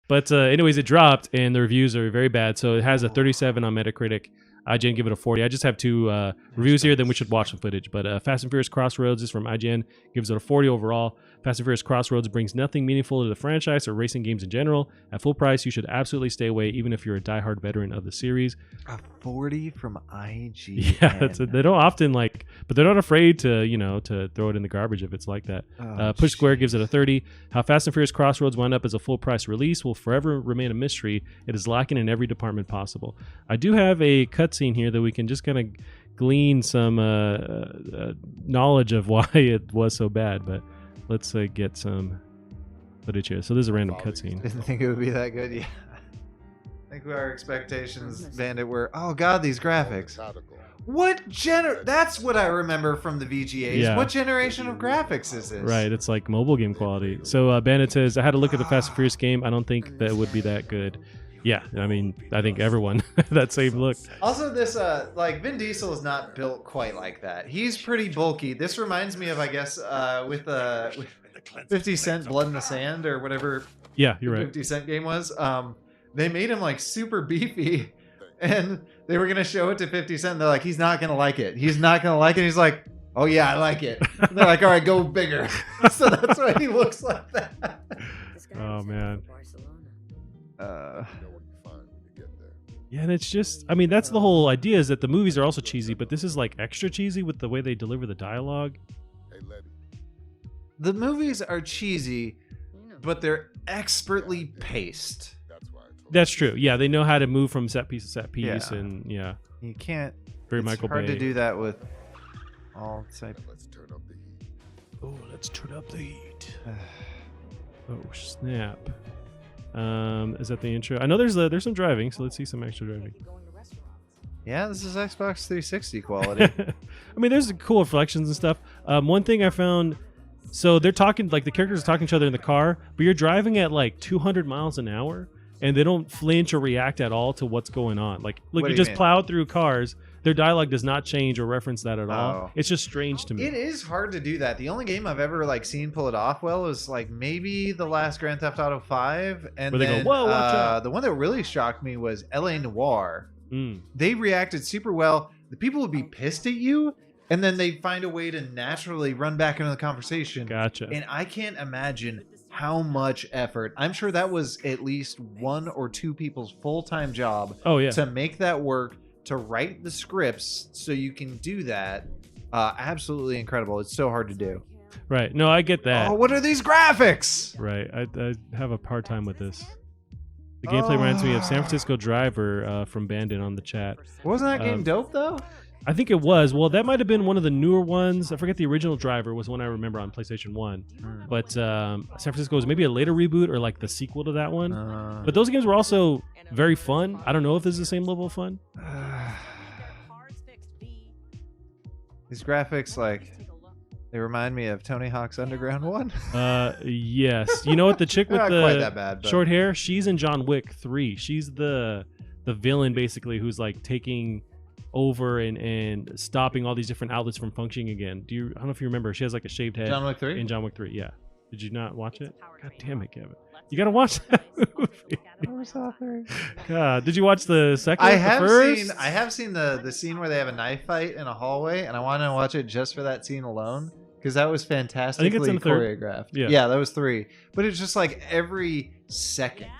But anyways, it dropped, and the reviews are very bad. So it has a 37 on Metacritic. IGN give it a 40. I just have two reviews here, then we should watch the footage. But Fast and Furious Crossroads is from IGN, gives it a 40 overall. Fast and Furious Crossroads brings nothing meaningful to the franchise or racing games in general. At full price, you should absolutely stay away, even if you're a diehard veteran of the series. A 40 from IGN. Yeah, they don't often but they're not afraid to, to throw it in the garbage if it's like that. Push Square gives it a 30. How Fast and Furious Crossroads wound up as a full price release will forever remain a mystery. It is lacking in every department possible. I do have a cutscene here that we can just kind of glean some knowledge of why it was so bad, but let's get some footage here. So there's a random cutscene. Didn't think it would be that good. Yeah. I think our expectations, Bandit, were, oh god, these graphics. That's what I remember from the VGAs. Yeah. What generation of graphics is this? Right, it's like mobile game quality. So Bandit says, I had to look at the Fast and Furious game. I don't think that would be that good. Yeah, I mean, I think everyone that same look. Also, this Vin Diesel is not built quite like that. He's pretty bulky. This reminds me of, I guess, with 50 Cent Blood in the Sand or whatever. Yeah, you're right. 50 Cent game was. They made him like super beefy, and they were gonna show it to 50 Cent. They're like, he's not gonna like it. He's not gonna like it. He's like, oh yeah, I like it. And they're like, all right, go bigger. So that's why he looks like that. Oh man. Yeah, and it's just, I mean, that's the whole idea, is that the movies are also cheesy, but this is like extra cheesy with the way they deliver the dialogue. The movies are cheesy, but they're expertly paced. That's true. Yeah, they know how to move from set piece to set piece, and yeah. You can't. Very it's Michael hard Bay. to do that with all type. Oh, let's turn up the heat. Oh, snap. Is that the intro? I know there's some driving, so let's see some extra driving. Yeah, this is Xbox 360 quality. I mean, there's cool reflections and stuff. One thing I found, so they're talking, like the characters are talking to each other in the car, but you're driving at like 200 miles an hour, and they don't flinch or react at all to what's going on. Like, look, you just plow through cars. Their dialogue does not change or reference that at all. It's just strange to me. It is hard to do that. The only game I've ever seen pull it off well is maybe the last Grand Theft Auto 5, and where then they go, whoa, watch out. The one that really shocked me was LA Noire. They reacted super well. The people would be pissed at you, and then they find a way to naturally run back into the conversation. Gotcha. And I can't imagine how much effort. I'm sure that was at least one or two people's full-time job. Oh yeah. To make that work, to write the scripts so you can do that. Absolutely incredible. It's so hard to do. Right. No, I get that. Oh, what are these graphics? Right. I have a hard time with this. The gameplay reminds me of San Francisco Driver from Bandit on the chat. Wasn't that game dope though? I think it was. Well, that might have been one of the newer ones. I forget the original Driver was one I remember on PlayStation 1. But San Francisco was maybe a later reboot or like the sequel to that one. But those games were also very fun. I don't know if this is the same level of fun. These graphics, they remind me of Tony Hawk's Underground 1. Yes. You know what? The chick with Not the quite that bad, but... short hair, she's in John Wick 3. She's the villain, basically, who's taking over and stopping all these different outlets from functioning again. I don't know if you remember. She has a shaved head. John Wick 3? In John Wick 3, yeah. Did you not watch it? God damn it, Kevin. You gotta watch that movie. God, did you watch the second? I have seen the scene where they have a knife fight in a hallway, and I want to watch it just for that scene alone because that was fantastically choreographed. Yeah, that was 3. But it's just every second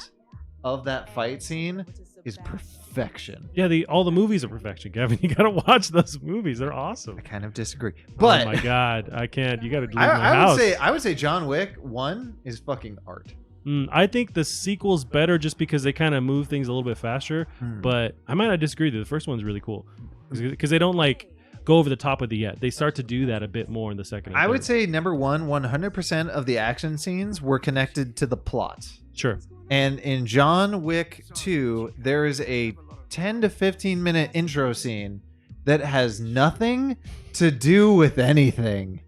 of that fight scene is perfection. Yeah, all the movies are perfection, Kevin. You gotta watch those movies; they're awesome. I kind of disagree, but oh my god, I can't. You gotta leave my house. I would say John Wick 1 is fucking art. I think the sequel's better just because they kind of move things a little bit faster. But I might not disagree with you. The first one's really cool because they don't go over the top with it yet. They start to do that a bit more in the second. I would say number 1, 100% of the action scenes were connected to the plot. Sure. And in John Wick 2, there is a 10 to 15 minute intro scene that has nothing to do with anything.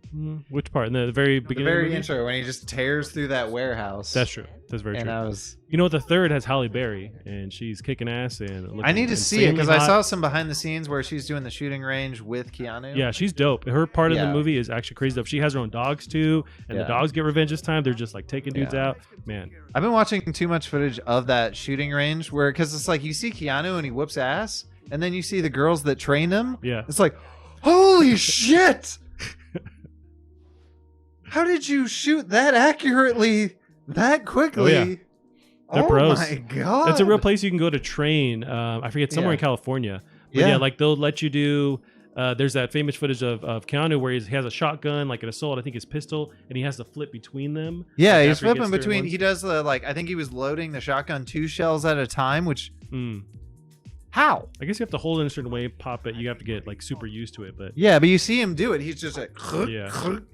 Which part? In the very beginning? The very of the intro when he just tears through that warehouse. That's true. That's very and true. You know what? The third has Halle Berry, and she's kicking ass. And I need to see it because I saw some behind the scenes where she's doing the shooting range with Keanu. Yeah, she's dope. Her part of the movie is actually crazy dope. She has her own dogs too, and the dogs get revenge this time. They're just like taking dudes out. Man, I've been watching too much footage of that shooting range where because it's like you see Keanu and he whoops ass, and then you see the girls that train him. Yeah, it's like, holy shit! How did you shoot that accurately, that quickly? Oh, yeah. They're pros. My god! It's a real place you can go to train. I forget, somewhere in California. But yeah, like they'll let you do. There's that famous footage of Keanu where he has a shotgun, like an assault, I think his pistol, and he has to flip between them. Yeah, like he's flipping between. He does the I think he was loading the shotgun 2 shells at a time, which. How? I guess you have to hold it in a certain way, pop it. You have to get like super used to it, but yeah, but you see him do it. He's just like,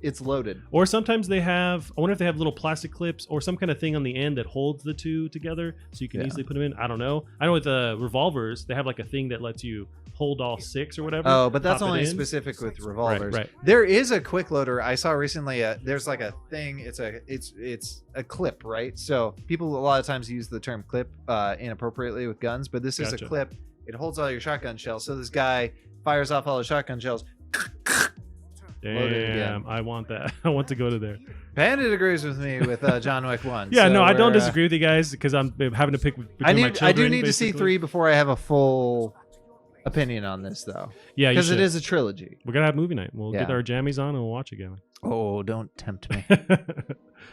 it's loaded. Or sometimes they have. I wonder if they have little plastic clips or some kind of thing on the end that holds the two together, so you can easily put them in. I don't know. I know with the revolvers, they have like a thing that lets you hold all 6 or whatever. Oh, but that's only specific with revolvers. Right. There is a quick loader I saw recently. There's like a thing. It's a clip, right? So people a lot of times use the term clip inappropriately with guns, but this is a clip. It holds all your shotgun shells. So this guy fires off all the shotgun shells. Damn, I want that. I want to go to there. Bandit agrees with me with John Wick 1. Yeah, so no, I don't disagree with you guys because I'm having to pick between my children. I do need to see 3 before I have a full opinion on this, though. Yeah, because it is a trilogy. We're gonna have movie night. We'll get our jammies on and we'll watch it again. Oh, don't tempt me.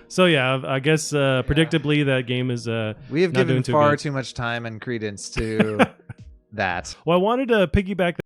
So yeah, I guess predictably that game is. We have given far too much time and credence to that. Well, I wanted to piggyback